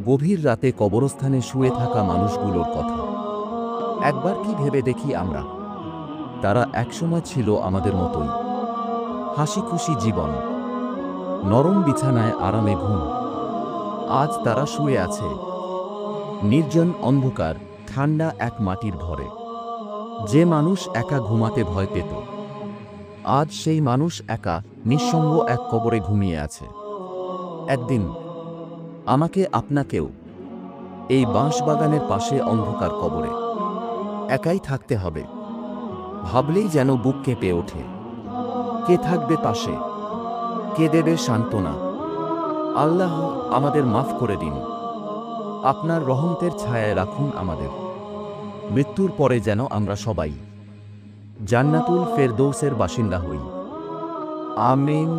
গভীর রাতে কবরস্থানে শুয়ে থাকা মানুষগুলোর কথা একবার কি ভেবে দেখি আমরা। তারা একসময় ছিল আমাদের মতোই, হাসি খুশি জীবন, নরম বিছানায় আরামে ঘুম। আজ তারা শুয়ে আছে নির্জন অন্ধকার ঠান্ডা এক মাটির ঘরে। যে মানুষ একা ঘুমাতে ভয় পেত, আজ সেই মানুষ একা নিঃসঙ্গ এক কবরে ঘুমিয়ে আছে। একদিন আমাকে আপনাকেও এই বাঁশবাগানের পাশে অন্ধকার কবরে একাই থাকতে হবে। ভাবলেই যেন বুক কেঁপে ওঠে। কে থাকবে পাশে? কে দেবে সান্ত্বনা? আল্লাহ আমাদের মাফ করে দিন, আপনার রহমতের ছায়ায় রাখুন আমাদের। মৃত্যুর পরে যেন আমরা সবাই জান্নাতুল ফেরদৌসের বাসিন্দা হই। আমিন।